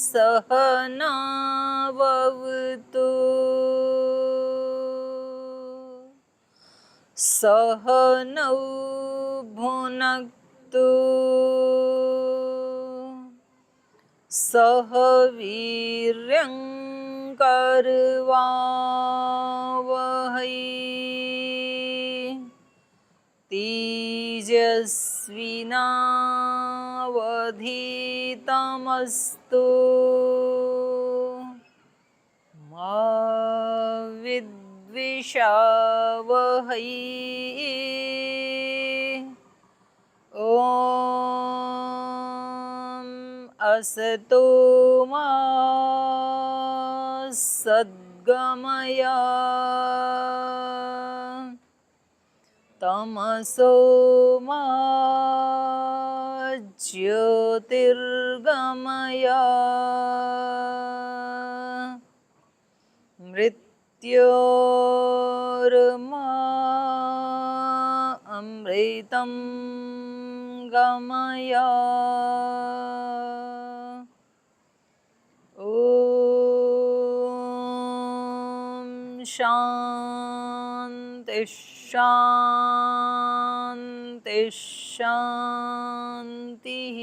सहनाववतु सहनौ भुनक्तु सह वीर्यं करवावहै तेजस्विनावधीतमस्तु मा विद्विषावहै ॐ असतो मा सद्गमय तमसो मा ज्योतिर्गमय मृत्योर्मा अमृतं गमय ॐ शान्ति शान्ति शान्तिः।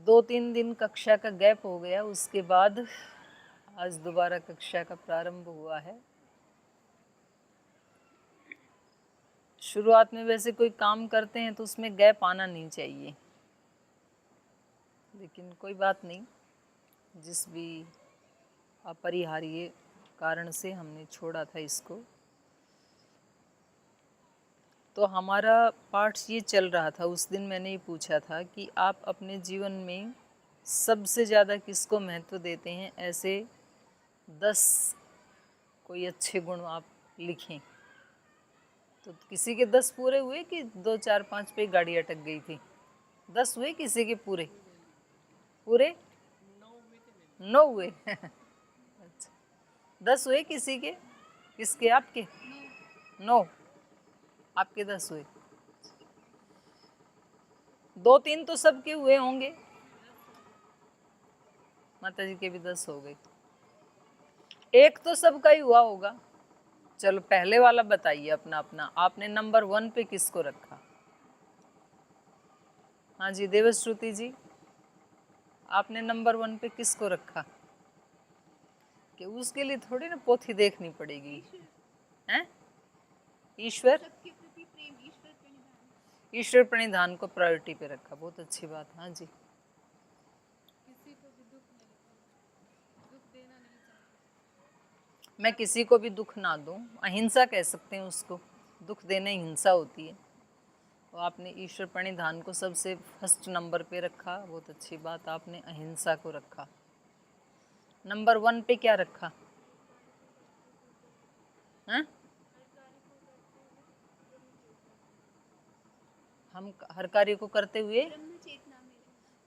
दो तीन दिन कक्षा का गैप हो गया, उसके बाद आज दोबारा कक्षा का प्रारंभ हुआ है। शुरुआत में वैसे कोई काम करते हैं तो उसमें गैप आना नहीं चाहिए, लेकिन कोई बात नहीं, जिस भी अपरिहार्य कारण से हमने छोड़ा था इसको, तो हमारा पाठ ये चल रहा था। उस दिन मैंने ये पूछा था कि आप अपने जीवन में सबसे ज़्यादा किसको महत्व देते हैं, ऐसे 10 कोई अच्छे गुण आप लिखें। तो किसी के 10 पूरे हुए कि 2 4 5 पे गाड़ी अटक गई थी? 10 हुए किसी के पूरे? पूरे 9 हुए। अच्छा, 10 हुए किसी के? किसके? आपके 9, आपके 10 हुए। 2 3 तो सबके हुए होंगे, माता जी के भी 10 हो गए। एक तो सबका ही हुआ होगा। चलो पहले वाला बताइए अपना अपना, आपने नंबर 1 पे किसको रखा? हाँ जी देवश्रुति जी, आपने नंबर 1 पे किसको रखा? कि उसके लिए थोड़ी ना पोथी देखनी पड़ेगी, हैं? ईश्वर, ईश्वर प्रणिधान को प्रायोरिटी पे रखा, बहुत अच्छी बात। हाँ जी, मैं किसी को भी दुख ना दूं, अहिंसा कह सकते हैं उसको, दुख देने हिंसा होती है। तो आपने ईश्वर प्रणिधान को सबसे फर्स्ट नंबर पे रखा, बहुत अच्छी बात। आपने अहिंसा को रखा। नंबर 1 पे क्या रखा? हैं? हम हर कार्य को करते हुए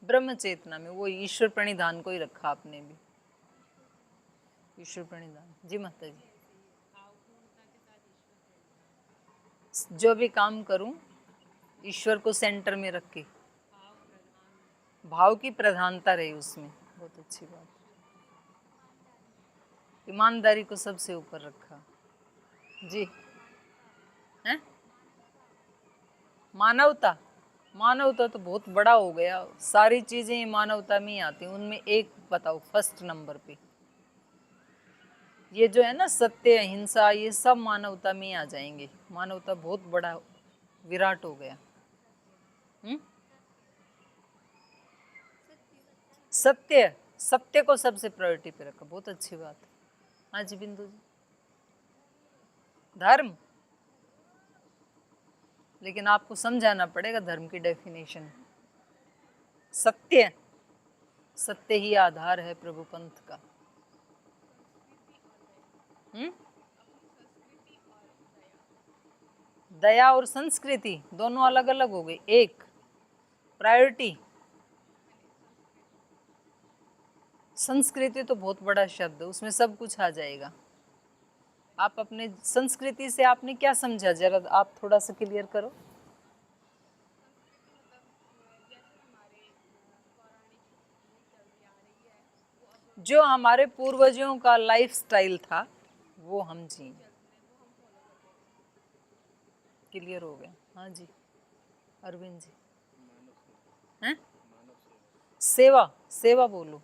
ब्रह्म चेतना में, वो ईश्वर प्रणिधान को ही रखा आपने भी, ईश्वर प्रणिधान। जी माता जी, जो भी काम करूं ईश्वर को सेंटर में रख के, भाव की प्रधानता रही उसमें, बहुत अच्छी बात। ईमानदारी को सबसे ऊपर रखा। जी हैं? मानवता, मानवता तो बहुत बड़ा हो गया, सारी चीजें मानवता में ही आती हैं। उनमें एक बताओ फर्स्ट नंबर पे, ये जो है ना सत्य अहिंसा, ये सब मानवता में ही आ जाएंगे। मानवता बहुत बड़ा विराट हो गया। सत्य, सत्य को सबसे प्रायोरिटी पे रखा, बहुत अच्छी बात है। हाँ जी बिंदु जी, धर्म, लेकिन आपको समझाना पड़ेगा धर्म की डेफिनेशन। सत्य, सत्य ही आधार है प्रभु पंथ का। दया और संस्कृति दोनों अलग अलग हो गए। एक प्रायोरिटी संस्कृति तो बहुत बड़ा शब्द है, उसमें सब कुछ आ जाएगा। आप अपने संस्कृति से आपने क्या समझा, जरा आप थोड़ा सा क्लियर करो। जो हमारे पूर्वजों का लाइफ स्टाइल था वो हम जी, क्लियर हो गया। हाँ जी अरविंद जी, हैं सेवा, सेवा बोलो,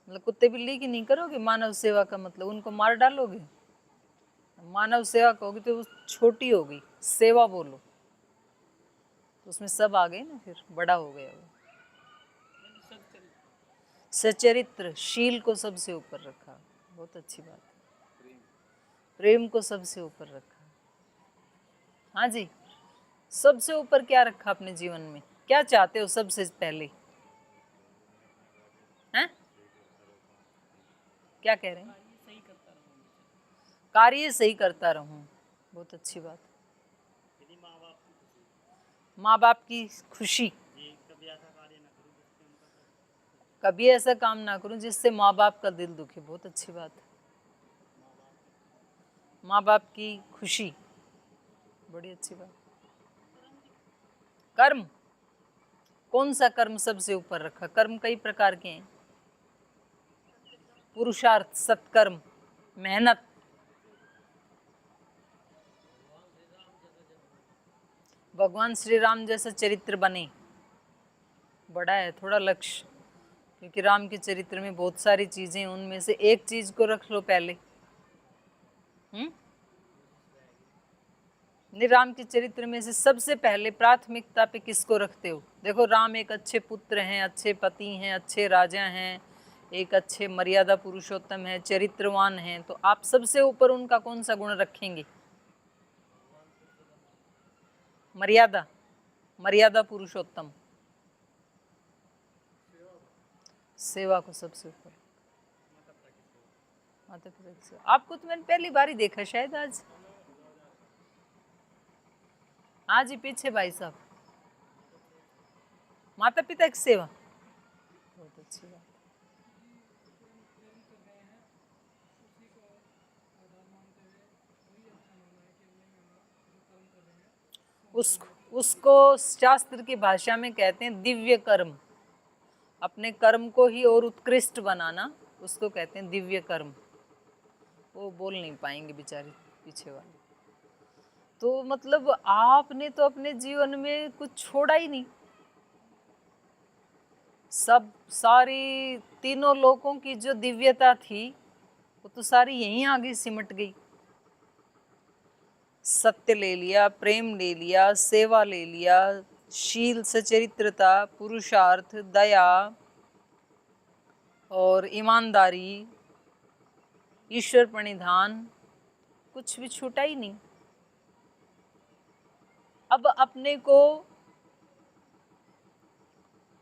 मतलब कुत्ते बिल्ली की नहीं करोगे। मानव सेवा का मतलब उनको मार डालोगे। मानव सेवा कहोगे तो वो छोटी होगी, सेवा बोलो तो उसमें सब आ गए ना, फिर बड़ा हो गया वो। सचरित्र, शील को सबसे ऊपर रखा, बहुत अच्छी बात है। प्रेम को सबसे ऊपर रखा। हाँ जी, सबसे ऊपर क्या रखा अपने जीवन में, क्या चाहते हो सबसे पहले, हैं क्या कह रहे हैं? कार्य सही करता रहूं, बहुत अच्छी बात। माँ बाप की खुशी, कभी ऐसा काम ना करूं जिससे माँ बाप का दिल दुखे, बहुत अच्छी बात है। माँ बाप की खुशी, बड़ी अच्छी बात। कर्म, कौन सा कर्म सबसे ऊपर रखा? कर्म कई प्रकार के हैं, पुरुषार्थ, सत्कर्म, मेहनत। भगवान श्री राम जैसा चरित्र बने, बड़ा है थोड़ा लक्ष्य, क्योंकि राम के चरित्र में बहुत सारी चीजें, उनमें से एक चीज को रख लो पहले। नहीं, राम के चरित्र में से सबसे पहले प्राथमिकता पे किसको रखते हो? देखो, राम एक अच्छे पुत्र हैं, अच्छे पति हैं, अच्छे राजा हैं, एक अच्छे मर्यादा पुरुषोत्तम है, चरित्रवान हैं, तो आप सबसे ऊपर उनका कौन सा गुण रखेंगे? मर्यादा, मर्यादा पुरुषोत्तम, सेवा को सबसे ऊपर। माता पिता की सेवा, आपको तो मैंने पहली बार ही देखा शायद आज। हाँ जी, पीछे भाई साहब, माता पिता की सेवा, बहुत अच्छी बात। उसको शास्त्र की भाषा में कहते हैं दिव्य कर्म। अपने कर्म को ही और उत्कृष्ट बनाना, उसको कहते हैं दिव्य कर्म। वो बोल नहीं पाएंगे बेचारे पीछे वाले। तो मतलब आपने तो अपने जीवन में कुछ छोड़ा ही नहीं, सब सारी तीनों लोकों की जो दिव्यता थी वो तो सारी यहीं आगे सिमट गई। सत्य ले लिया, प्रेम ले लिया, सेवा ले लिया, शील, सचरित्रता, पुरुषार्थ, दया और ईमानदारी, ईश्वर प्रणिधान, कुछ भी छूटा ही नहीं। अब अपने को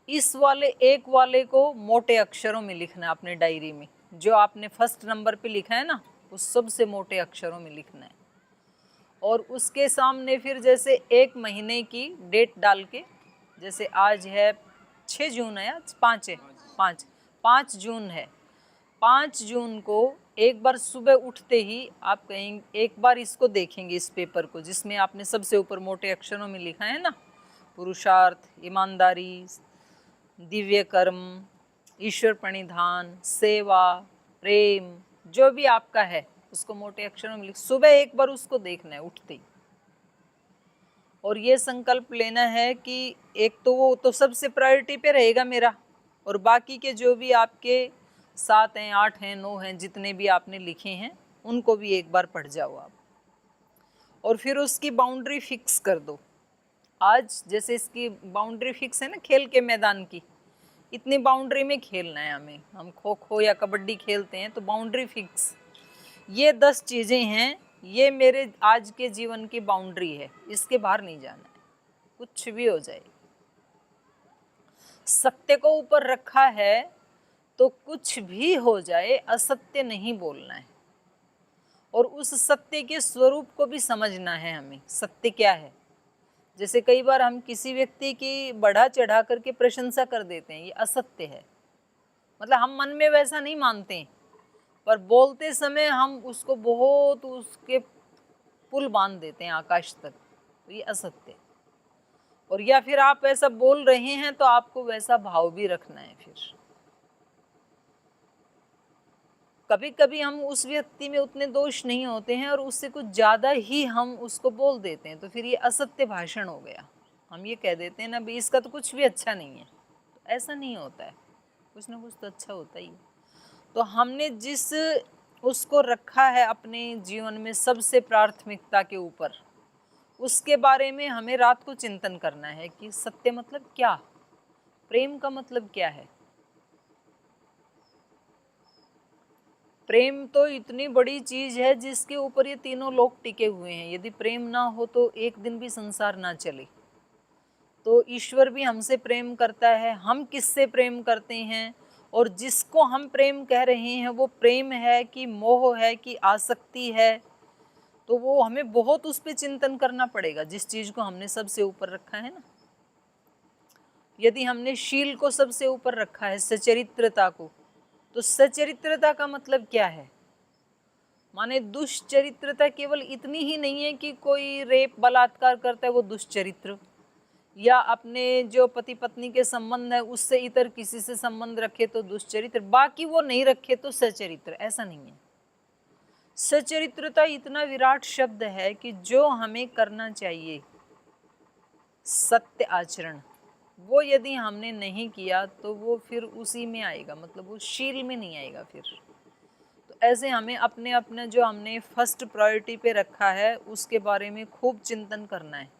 इस वाले एक वाले को मोटे अक्षरों में लिखना है अपने डायरी में। जो आपने फर्स्ट नंबर पे लिखा है ना, उस सबसे मोटे अक्षरों में लिखना है। और उसके सामने फिर जैसे एक महीने की डेट डाल के, जैसे आज है 6 जून है, आज 5 है, 5 जून है, 5 जून को एक बार सुबह उठते ही आप कहेंगे, एक बार इसको देखेंगे, इस पेपर को जिसमें आपने सबसे ऊपर मोटे अक्षरों में लिखा है ना, पुरुषार्थ, ईमानदारी, दिव्य कर्म, ईश्वर प्रणिधान, सेवा, प्रेम, जो भी आपका है उसको मोटे अक्षरों में लिख। सुबह एक बार उसको देखना है उठते ही, और ये संकल्प लेना है कि एक तो वो तो सबसे प्रायोरिटी पे रहेगा मेरा, और बाकी के जो भी आपके 7 हैं, 8 हैं, 9 हैं, जितने भी आपने लिखे हैं उनको भी एक बार पढ़ जाओ आप, और फिर उसकी बाउंड्री फिक्स कर दो। आज जैसे इसकी बाउंड्री फिक्स है ना खेल के मैदान की, इतनी बाउंड्री में खेलना है हमें। हम खो खो या कबड्डी खेलते हैं तो बाउंड्री फिक्स, ये 10 चीज़ें हैं, ये मेरे आज के जीवन की बाउंड्री है, इसके बाहर नहीं जाना है, कुछ भी हो जाए। सत्य को ऊपर रखा है तो कुछ भी हो जाए असत्य नहीं बोलना है, और उस सत्य के स्वरूप को भी समझना है हमें, सत्य क्या है। जैसे कई बार हम किसी व्यक्ति की बढ़ा चढ़ा करके प्रशंसा कर देते हैं, ये असत्य है, मतलब हम मन में वैसा नहीं मानते हैं, पर बोलते समय हम उसको बहुत उसके पुल बांध देते हैं आकाश तक, तो ये असत्य है। और या फिर आप ऐसा बोल रहे हैं तो आपको वैसा भाव भी रखना है। फिर कभी कभी हम उस व्यक्ति में उतने दोष नहीं होते हैं और उससे कुछ ज़्यादा ही हम उसको बोल देते हैं, तो फिर ये असत्य भाषण हो गया। हम ये कह देते हैं ना भाई इसका तो कुछ भी अच्छा नहीं है, तो ऐसा नहीं होता है, कुछ ना कुछ तो अच्छा होता ही है। तो हमने जिस उसको रखा है अपने जीवन में सबसे प्राथमिकता के ऊपर, उसके बारे में हमें रात को चिंतन करना है कि सत्य मतलब क्या, प्रेम का मतलब क्या है। प्रेम तो इतनी बड़ी चीज है जिसके ऊपर ये तीनों लोग टिके हुए हैं। यदि प्रेम ना हो तो एक दिन भी संसार ना चले। तो ईश्वर भी हमसे प्रेम करता है, हम किससे प्रेम करते हैं, और जिसको हम प्रेम कह रहे हैं वो प्रेम है कि मोह है कि आसक्ति है, तो वो हमें बहुत उस पर चिंतन करना पड़ेगा जिस चीज को हमने सबसे ऊपर रखा है ना। यदि हमने शील को सबसे ऊपर रखा है, सचरित्रता को, तो सचरित्रता का मतलब क्या है? माने दुष्चरित्रता केवल इतनी ही नहीं है कि कोई रेप बलात्कार करता है वो दुष्चरित्र, या अपने जो पति पत्नी के संबंध है उससे इतर किसी से संबंध रखे तो दुष्चरित्र, बाकी वो नहीं रखे तो सचरित्र, ऐसा नहीं है। सचरित्रता इतना विराट शब्द है कि जो हमें करना चाहिए सत्य आचरण, वो यदि हमने नहीं किया तो वो फिर उसी में आएगा, मतलब वो शील में नहीं आएगा फिर। तो ऐसे हमें अपने अपने जो हमने फर्स्ट प्रायोरिटी पे रखा है उसके बारे में खूब चिंतन करना है।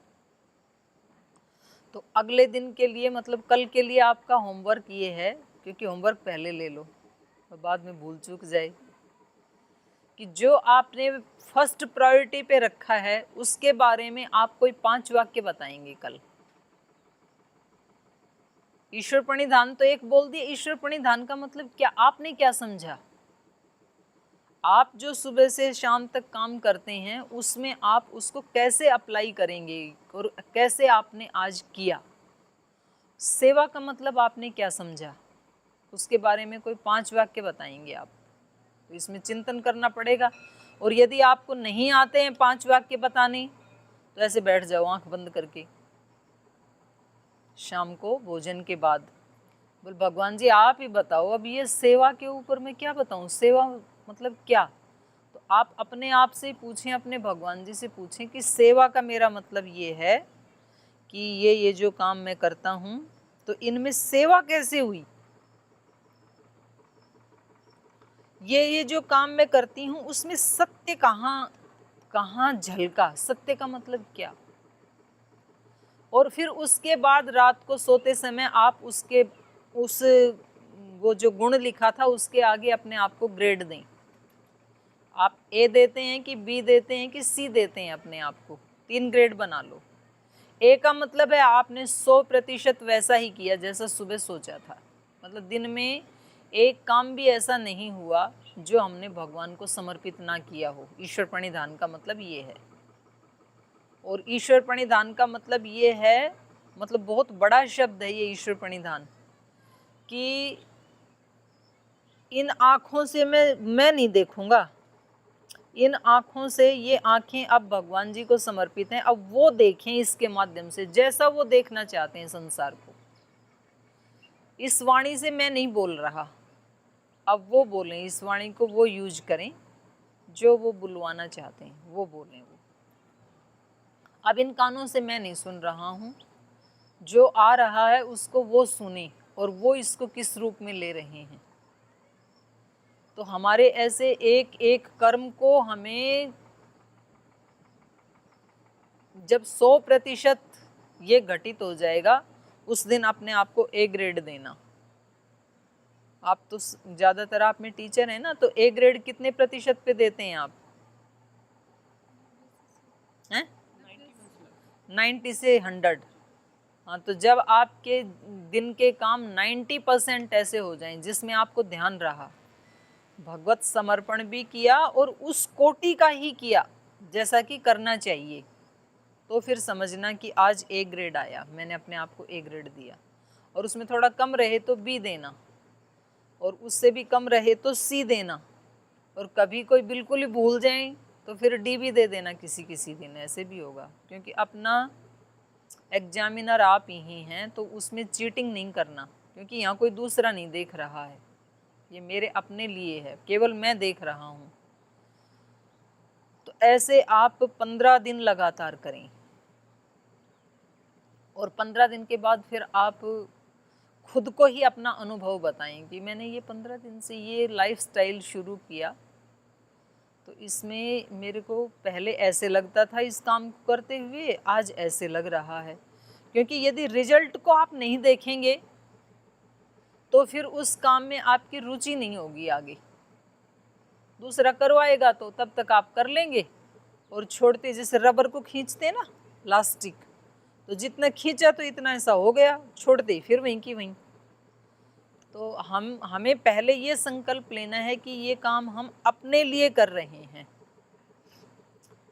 तो अगले दिन के लिए, मतलब कल के लिए आपका होमवर्क ये है, क्योंकि होमवर्क पहले ले लो तो बाद में भूल चूक जाए, कि जो आपने फर्स्ट प्रायोरिटी पे रखा है उसके बारे में आप कोई 5 वाक्य बताएंगे कल। ईश्वर प्रणिधान तो एक बोल दिया, ईश्वर प्रणिधान का मतलब क्या, आपने क्या समझा? आप जो सुबह से शाम तक काम करते हैं उसमें आप उसको कैसे अप्लाई करेंगे और कैसे आपने आज किया। सेवा का मतलब आपने क्या समझा, उसके बारे में कोई 5 वाक्य बताएंगे आप। तो इसमें चिंतन करना पड़ेगा। और यदि आपको नहीं आते हैं 5 वाक्य बताने तो ऐसे बैठ जाओ आंख बंद करके शाम को भोजन के बाद, बोल भगवान जी आप ही बताओ अब ये सेवा के ऊपर मैं क्या बताऊं, सेवा मतलब क्या। तो आप अपने आप से पूछें, अपने भगवान जी से पूछें कि सेवा का मेरा मतलब ये है कि ये जो काम मैं करता हूँ तो इनमें सेवा कैसे हुई, ये जो काम मैं करती हूँ उसमें सत्य कहाँ कहाँ झलका, सत्य का मतलब क्या। और फिर उसके बाद रात को सोते समय आप उसके उस वो जो गुण लिखा था उसके आगे अपने आप को ग्रेड दें। आप ए देते हैं कि बी देते हैं कि सी देते हैं, अपने आप को 3 ग्रेड बना लो। ए का मतलब है आपने 100% वैसा ही किया जैसा सुबह सोचा था, मतलब दिन में एक काम भी ऐसा नहीं हुआ जो हमने भगवान को समर्पित ना किया हो। ईश्वर प्रणिधान का मतलब ये है। और ईश्वर प्रणिधान का मतलब ये है, मतलब बहुत बड़ा शब्द है ये ईश्वर प्रणिधान, कि इन आँखों से मैं नहीं देखूंगा, इन आँखों से, ये आँखें अब भगवान जी को समर्पित हैं, अब वो देखें इसके माध्यम से जैसा वो देखना चाहते हैं संसार को। इस वाणी से मैं नहीं बोल रहा, अब वो बोलें, इस वाणी को वो यूज करें, जो वो बुलवाना चाहते हैं वो बोलें। वो अब इन कानों से मैं नहीं सुन रहा हूँ, जो आ रहा है उसको वो सुने और वो इसको किस रूप में ले रहे हैं। तो हमारे ऐसे एक एक कर्म को हमें जब 100% ये घटित हो जाएगा उस दिन अपने आप को ए ग्रेड देना। आप तो ज़्यादातर आप में टीचर हैं ना, तो ए ग्रेड कितने प्रतिशत पे देते हैं आप? हैं 90 से 100। हाँ, तो जब आपके दिन के काम 90% ऐसे हो जाएं जिसमें आपको ध्यान रहा, भगवत समर्पण भी किया और उस कोटि का ही किया जैसा कि करना चाहिए, तो फिर समझना कि आज ए ग्रेड आया, मैंने अपने आप को ए ग्रेड दिया। और उसमें थोड़ा कम रहे तो बी देना। और उससे भी कम रहे तो सी देना, और कभी कोई बिल्कुल ही भूल जाए तो फिर डी भी दे देना किसी किसी दिन, ऐसे भी होगा। क्योंकि अपना एग्जामिनर आप ही हैं, तो उसमें चीटिंग नहीं करना, क्योंकि यहाँ कोई दूसरा नहीं देख रहा है, ये मेरे अपने लिए है, केवल मैं देख रहा हूँ। तो ऐसे आप 15 दिन लगातार करें, और 15 दिन के बाद फिर आप खुद को ही अपना अनुभव बताएं कि मैंने ये 15 दिन से ये लाइफस्टाइल शुरू किया, तो इसमें मेरे को पहले ऐसे लगता था इस काम को करते हुए, आज ऐसे लग रहा है। क्योंकि यदि रिजल्ट को आप नहीं देखेंगे तो फिर उस काम में आपकी रुचि नहीं होगी आगे। दूसरा करवाएगा तो तब तक आप कर लेंगे और छोड़ते, जैसे रबर को खींचते हैं ना, प्लास्टिक, तो जितना खींचा तो इतना ऐसा हो गया, छोड़ते फिर वहीं की वहीं। तो हमें पहले ये संकल्प लेना है कि ये काम हम अपने लिए कर रहे हैं,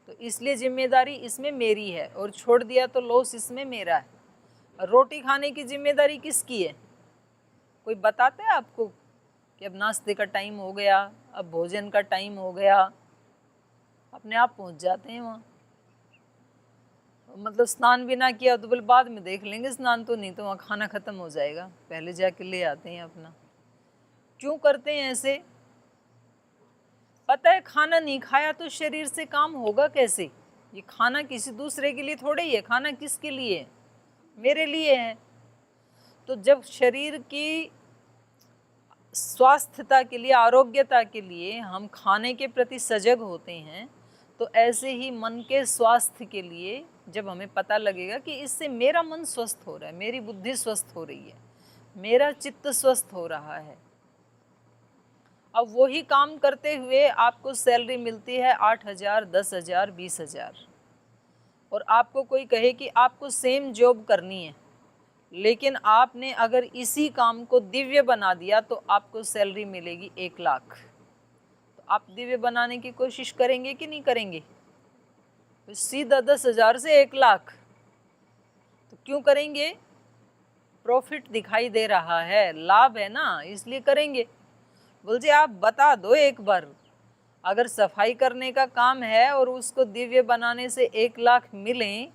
तो इसलिए जिम्मेदारी इसमें मेरी है, और छोड़ दिया तो लॉस इसमें मेरा है। रोटी खाने की जिम्मेदारी किसकी है? कोई बताता है आपको कि अब नाश्ते का टाइम हो गया, अब भोजन का टाइम हो गया? अपने आप पहुंच जाते हैं वहाँ। मतलब स्नान भी ना किया तो बोले बाद में देख लेंगे, स्नान तो नहीं तो वहाँ खाना ख़त्म हो जाएगा, पहले जाके ले आते हैं अपना। क्यों करते हैं ऐसे? पता है खाना नहीं खाया तो शरीर से काम होगा कैसे? ये खाना किसी दूसरे के लिए थोड़े ही है, खाना किसके लिए है? मेरे लिए है। तो जब शरीर की स्वास्थ्यता के लिए, आरोग्यता के लिए हम खाने के प्रति सजग होते हैं, तो ऐसे ही मन के स्वास्थ्य के लिए जब हमें पता लगेगा कि इससे मेरा मन स्वस्थ हो रहा है, मेरी बुद्धि स्वस्थ हो रही है, मेरा चित्त स्वस्थ हो रहा है, अब वही काम करते हुए आपको सैलरी मिलती है 8,000, 10,000, 20,000, और आपको कोई कहे कि आपको सेम जॉब करनी है, लेकिन आपने अगर इसी काम को दिव्य बना दिया तो आपको सैलरी मिलेगी 1 लाख। तो आप दिव्य बनाने की कोशिश करेंगे कि नहीं करेंगे? तो सीधा 10,000 से 1 लाख, तो क्यों करेंगे? प्रॉफिट दिखाई दे रहा है, लाभ है ना, इसलिए करेंगे। बोल जी आप बता दो एक बार, अगर सफाई करने का काम है और उसको दिव्य बनाने से 1 लाख मिले,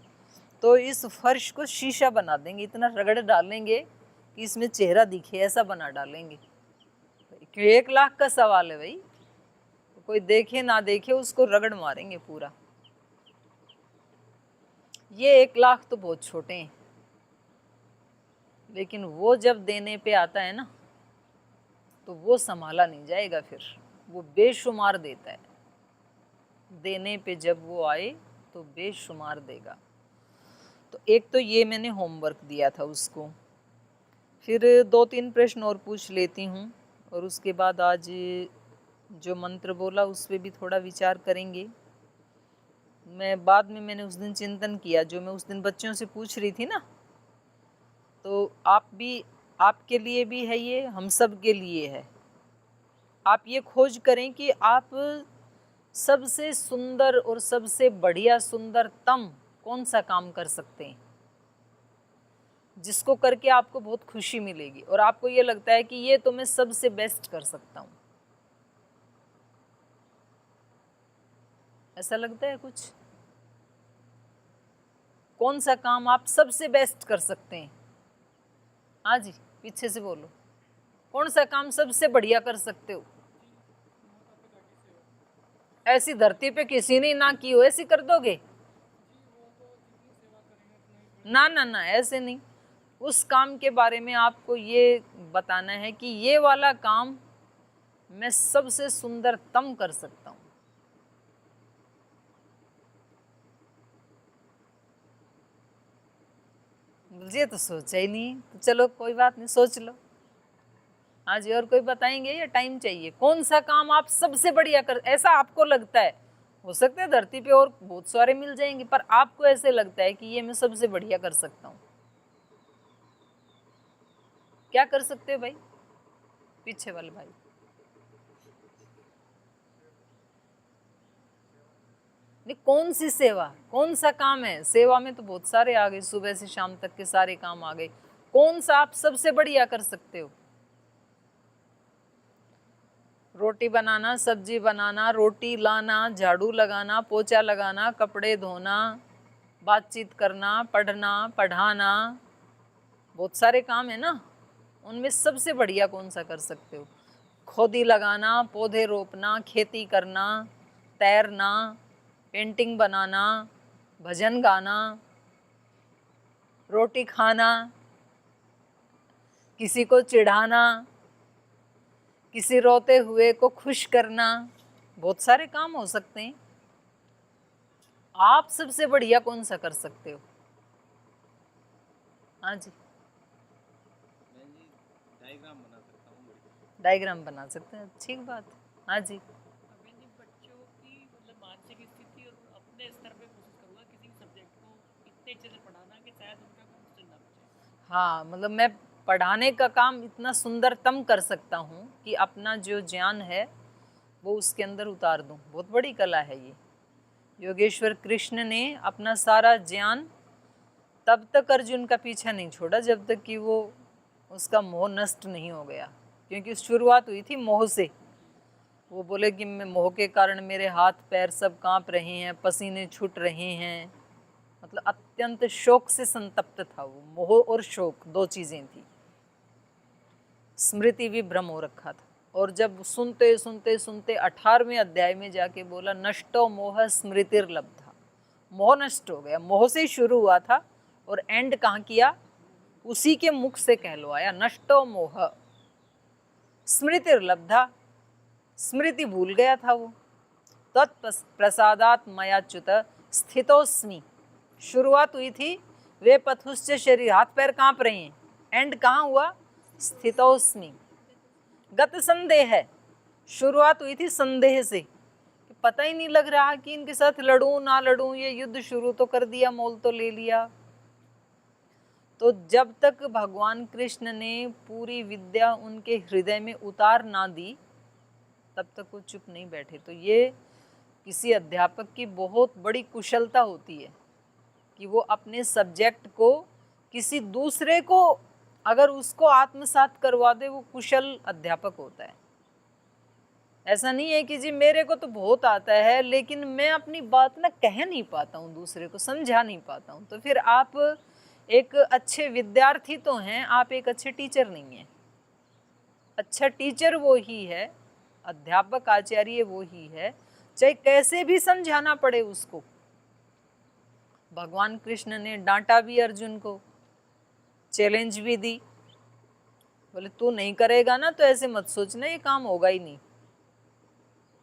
तो इस फर्श को शीशा बना देंगे, इतना रगड़ डालेंगे कि इसमें चेहरा दिखे, ऐसा बना डालेंगे। क्यों 1 लाख का सवाल है भाई, तो कोई देखे ना देखे उसको रगड़ मारेंगे पूरा। ये 1 लाख तो बहुत छोटे हैं, लेकिन वो जब देने पे आता है ना, तो वो संभाला नहीं जाएगा, फिर वो बेशुमार देता है। देने पे जब वो आए तो बेशुमार देगा। तो एक तो ये मैंने होमवर्क दिया था उसको, फिर 2-3 प्रश्न और पूछ लेती हूँ, और उसके बाद आज जो मंत्र बोला उस पर भी थोड़ा विचार करेंगे। मैं बाद में मैंने उस दिन चिंतन किया, जो मैं उस दिन बच्चों से पूछ रही थी ना, तो आप भी, आपके लिए भी है ये, हम सब के लिए है। आप ये खोज करें कि आप सबसे सुंदर और सबसे बढ़िया सुंदरतम कौन सा काम कर सकते हैं, जिसको करके आपको बहुत खुशी मिलेगी और आपको ये लगता है कि ये तो मैं सबसे बेस्ट कर सकता हूँ। ऐसा लगता है कुछ? कौन सा काम आप सबसे बेस्ट कर सकते हैं? हाँ जी, पीछे से बोलो, कौन सा काम सबसे बढ़िया कर सकते हो? ऐसी धरती पे किसी ने ना की हो, ऐसी कर दोगे? ना ना ना, ऐसे नहीं। उस काम के बारे में आपको ये बताना है कि ये वाला काम मैं सबसे सुंदरतम कर सकता हूँ। ये तो सोचा ही नहीं, तो चलो कोई बात नहीं, सोच लो। हाँ जी, और कोई बताएंगे या टाइम चाहिए? कौन सा काम आप सबसे बढ़िया कर, ऐसा आपको लगता है, हो सकता है धरती पे और बहुत सारे मिल जाएंगे, पर आपको ऐसे लगता है कि ये मैं सबसे बढ़िया कर सकता हूँ। क्या कर सकते हो भाई? पीछे वाले भाई। नहीं, कौन सी सेवा, कौन सा काम है? सेवा में तो बहुत सारे आ गए, सुबह से शाम तक के सारे काम आ गए। कौन सा आप सबसे बढ़िया कर सकते हो? रोटी बनाना, सब्जी बनाना, रोटी लाना, झाड़ू लगाना, पोछा लगाना, कपड़े धोना, बातचीत करना, पढ़ना, पढ़ाना, बहुत सारे काम है ना। उनमें सबसे बढ़िया कौन सा कर सकते हो? खोदी लगाना, पौधे रोपना, खेती करना, तैरना, पेंटिंग बनाना, भजन गाना, रोटी खाना, किसी को चिढ़ाना, किसी रोते हुए को खुश करना, बहुत सारे काम हो सकते हैं। आप सबसे बढ़िया कौन सा कर सकते हो? हाँ जी, डायग्राम बना सकता हूँ। डायग्राम बना सकते हैं, अच्छी बात। हाँ जी, बच्चों की मतलब मानसिक स्थिति और अपने स्तर पे कोशिश करूँगा किसी सब्जेक्ट को इतने अच्छे से पढ़ाना कि शायद उनका क्वेश्चन ना पूछे। हाँ, मतलब मैं पढ़ाने का काम इतना सुंदरतम कर सकता हूँ कि अपना जो ज्ञान है वो उसके अंदर उतार दूँ। बहुत बड़ी कला है ये। योगेश्वर कृष्ण ने अपना सारा ज्ञान तब तक अर्जुन का पीछा नहीं छोड़ा जब तक कि वो उसका मोह नष्ट नहीं हो गया, क्योंकि शुरुआत हुई थी मोह से। वो बोले कि मैं मोह के कारण मेरे हाथ पैर सब कांप रहे हैं, पसीने छूट रहे हैं, मतलब अत्यंत शोक से संतप्त था वो। मोह और शोक दो चीज़ें थी। स्मृति भी भ्रम हो रखा था। और जब सुनते सुनते सुनते 18वें अध्याय में जाके बोला नष्टो मोह स्मृतिर्लब्धा, मोह नष्ट हो गया। मोह से ही शुरू हुआ था और एंड कहाँ किया? उसी के मुख से कहलवाया नष्टो मोह स्मृतिर्लब्धा। स्मृति भूल गया था वो। तत्प्रसादात मयाच्युत स्थितोस्मि, शुरुआत हुई थी वे पथुश्च शरीर, हाथ पैर कांप रहे हैं, एंड कहाँ हुआ? स्थितोस्मि। गत संदेह है, शुरुआत हुई थी संदेह से, कि पता ही नहीं लग रहा कि इनके साथ लड़ूं ना लड़ूं, ये युद्ध शुरू तो कर दिया, मोल तो ले लिया। तो जब तक भगवान कृष्ण ने पूरी विद्या उनके हृदय में उतार ना दी तब तक वो चुप नहीं बैठे। तो ये किसी अध्यापक की बहुत बड़ी कुशलता होती है कि वो अपने सब्जेक्ट को किसी दूसरे को अगर उसको आत्मसात करवा दे, वो कुशल अध्यापक होता है। ऐसा नहीं है कि जी मेरे को तो बहुत आता है लेकिन मैं अपनी बात ना कह नहीं पाता हूँ, दूसरे को समझा नहीं पाता हूँ, तो फिर आप एक अच्छे विद्यार्थी तो हैं, आप एक अच्छे टीचर नहीं हैं। अच्छा टीचर वो ही है, अध्यापक आचार्य वो ही है, चाहे कैसे भी समझाना पड़े उसको। भगवान कृष्ण ने डांटा भी अर्जुन को, चैलेंज भी दी, बोले तू नहीं करेगा ना तो ऐसे मत सोचना ये काम होगा ही नहीं।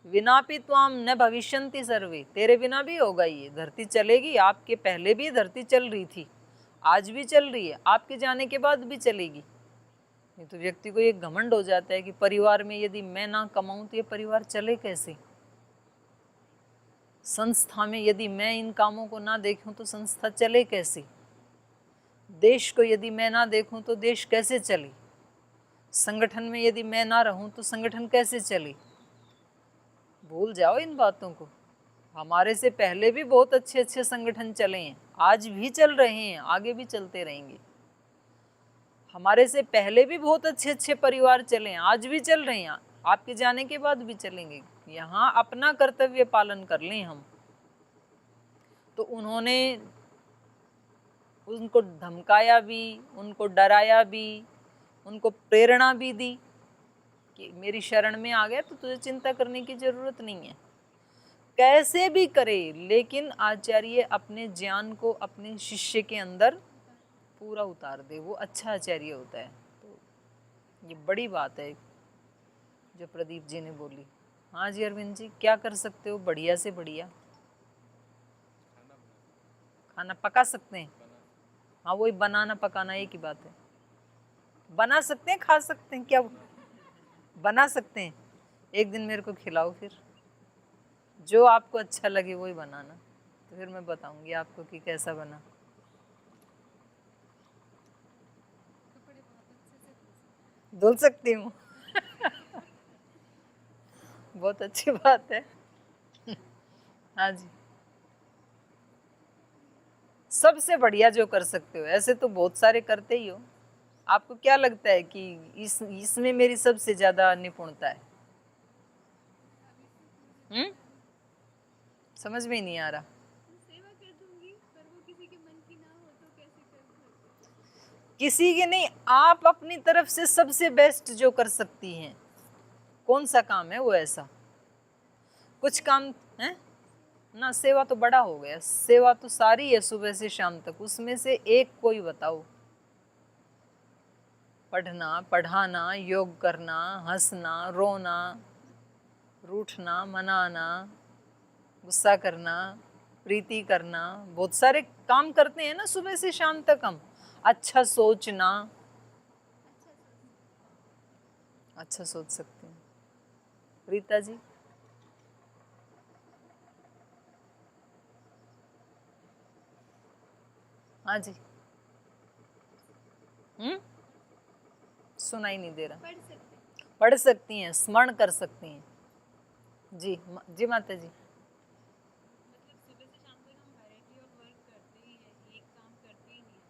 विनापि त्वाम न भविष्यन्ति सर्वे, तेरे बिना भी होगा ये, धरती चलेगी। आपके पहले भी धरती चल रही थी, आज भी चल रही है, आपके जाने के बाद भी चलेगी। नहीं तो व्यक्ति को ये घमंड हो जाता है कि परिवार में यदि मैं ना कमाऊं तो ये परिवार चले कैसे, संस्था में यदि मैं इन कामों को ना देखूं तो संस्था चले कैसे, देश को यदि मैं ना देखूं तो देश कैसे चले, संगठन में यदि मैं ना रहूं तो संगठन कैसे चले। भूल जाओ इन बातों को। हमारे से पहले भी बहुत अच्छे अच्छे संगठन चले हैं, आज भी चल रहे हैं, आगे भी चलते रहेंगे। हमारे से पहले भी बहुत अच्छे अच्छे परिवार चले हैं, आज भी चल रहे हैं, आपके जाने के बाद भी चलेंगे। यहाँ अपना कर्तव्य पालन कर लें हम। तो उन्होंने उनको धमकाया भी, उनको डराया भी, उनको प्रेरणा भी दी कि मेरी शरण में आ गया तो तुझे चिंता करने की जरूरत नहीं है। कैसे भी करे लेकिन आचार्य अपने ज्ञान को अपने शिष्य के अंदर पूरा उतार दे, वो अच्छा आचार्य होता है। तो ये बड़ी बात है जो प्रदीप जी ने बोली। हाँ जी अरविंद जी, क्या कर सकते हो? बढ़िया से बढ़िया खाना पका सकते हैं। हाँ वही बनाना पकाना एक ही बात है। बना सकते हैं, खा सकते हैं, क्या बना सकते हैं। एक दिन मेरे को खिलाओ, फिर जो आपको अच्छा लगे वही बनाना, तो फिर मैं बताऊंगी आपको कि कैसा बना। धुल सकती हूँ बहुत अच्छी बात है हाँ जी, सबसे बढ़िया जो कर सकते हो। ऐसे तो बहुत सारे करते ही हो, आपको क्या लगता है कि इसमें मेरी सबसे ज़्यादा निपुणता है? समझ में ही नहीं आ रहा। सेवा कर दूंगी, पर वो किसी के मन की ना हो तो कैसे कर सकती? किसी के नहीं, आप अपनी तरफ से सबसे बेस्ट जो कर सकती हैं। कौन सा काम है वो ऐसा? कुछ काम है ना, सेवा तो बड़ा हो गया, सेवा तो सारी है सुबह से शाम तक, उसमें से एक कोई बताओ। पढ़ना, पढ़ाना, योग करना, हंसना, रोना, रूठना, मनाना, गुस्सा करना, प्रीति करना, बहुत सारे काम करते हैं ना सुबह से शाम तक हम। अच्छा सोचना, अच्छा सोच सकते हैं। रीता जी? हाँ जी। सुनाई नहीं दे रहा। पढ़ सकती हैं, स्मरण कर सकती हैं। जी जी माता जी। मतलब सुबह से शाम तक हम वैरायटी ऑफ वर्क करते ही हैं, एक काम करते ही नहीं है।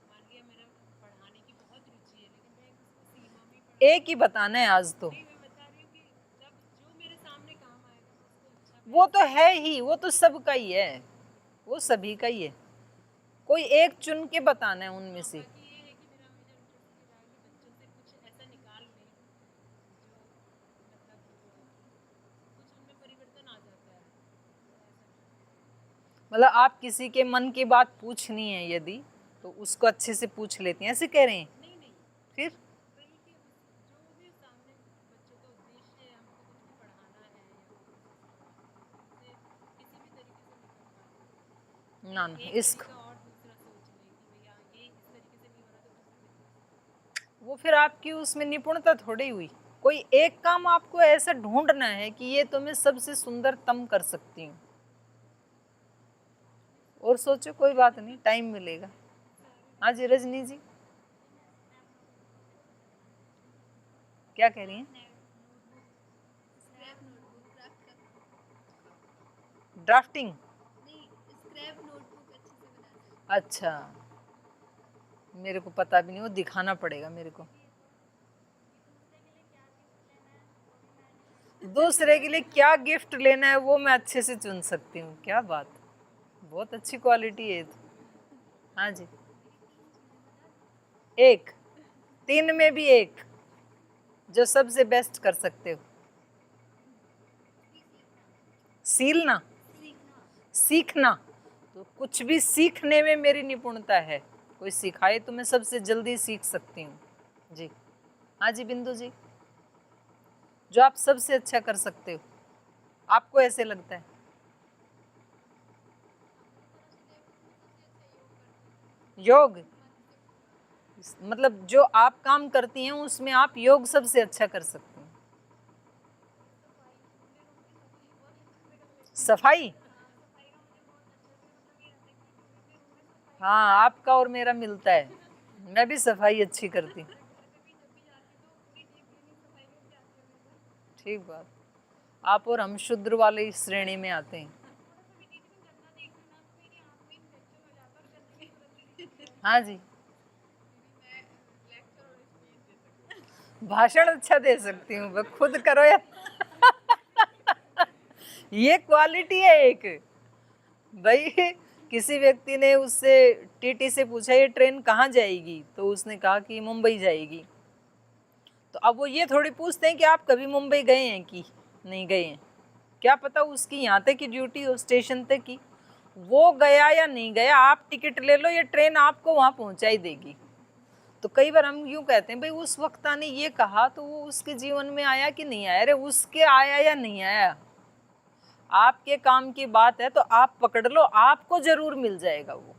मान लिया मेरा पढ़ाने की बहुत रुचि है, लेकिन मैं उसको सीमा में पढ़ एक ही बताना है आज तो। नहीं, मैं बता रही हूँ कि जब जो मेरे सामने काम आएगा मैं उसको अच्छा वो तो है ही, वो तो सबका ही है, वो सभी का ही है। कोई एक चुन के बताना है उनमें से। बाकी ये है कि मेरा हमेशा इंटरेस्ट ये रहा कि बच्चों से कुछ ऐसा निकाल लें जो मतलब कुछ उनमें परिवर्तन आ जाता है। मतलब आप किसी के मन की बात पूछनी है यदि, तो उसको अच्छे से पूछ लेती हैं, ऐसे कह रहे हैं? नहीं नहीं, फिर वही कि जो भी सामने बच्चों का उद्देश्य है, हमको कुछ भी पढ़ाना है या उनसे किसी भी तरीके से निकल पाए। ना ना, एक इसको तरीका और दूसरा सोच ले कि भैया ये इस तरीके से नहीं हो रहा तो दूसरे तरीके से। वो फिर आपकी उसमें निपुणता थोड़ी हुई। कोई एक काम आपको ऐसा ढूंढना है कि ये तो मैं सबसे सुंदरतम कर सकती हूँ, और सोचो, कोई बात नहीं, टाइम मिलेगा। हाँ जी रजनी जी, क्या कह रही हैं? Scrap notebook drafting? नहीं, स्क्रैप नोटबुक अच्छे से बना सकते। अच्छा, मेरे को पता भी नहीं, वो दिखाना पड़ेगा मेरे को। दूसरे के लिए क्या गिफ्ट लेना है वो मैं अच्छे से चुन सकती हूँ। क्या बात, बहुत अच्छी क्वालिटी है तो। हाँ जी, एक, 3 में भी एक जो सबसे बेस्ट कर सकते हो। सीलना, सीखना, तो कुछ भी सीखने में मेरी निपुणता है। कोई सिखाए तो मैं सबसे जल्दी सीख सकती हूँ। जी हाँ जी बिंदु जी, जो आप सबसे अच्छा कर सकते हो, आपको ऐसे लगता है? योग, मतलब जो आप काम करती हैं उसमें आप योग सबसे अच्छा कर सकती हैं। सफाई? हाँ, आपका और मेरा मिलता है, मैं भी सफाई अच्छी करती हूँ। ठीक बात, आप और हम शुद्र वाले श्रेणी में आते हैं। हाँ जी, भाषण अच्छा दे सकती हूँ, मैं खुद करो या ये क्वालिटी है एक। भाई किसी व्यक्ति ने उससे टीटी से पूछा ये ट्रेन कहाँ जाएगी, तो उसने कहा कि मुंबई जाएगी। तो अब वो ये थोड़ी पूछते हैं कि आप कभी मुंबई गए हैं कि नहीं गए हैं, क्या पता उसकी यहाँ तक की ड्यूटी हो, स्टेशन तक की। वो गया या नहीं गया, आप टिकट ले लो, ये ट्रेन आपको वहाँ पहुँचा ही देगी। तो कई बार हम यूँ कहते हैं भाई उस वक्त ने ये कहा तो वो उसके जीवन में आया कि नहीं आया। अरे उसके आया या नहीं आया, आपके काम की बात है तो आप पकड़ लो, आपको जरूर मिल जाएगा वो।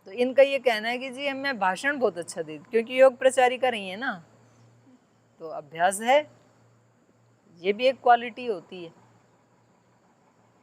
तो इनका ये कहना है कि जी मैं भाषण बहुत अच्छा देती, क्योंकि योग प्रचारिका रही है ना, तो अभ्यास है, ये भी एक क्वालिटी होती है।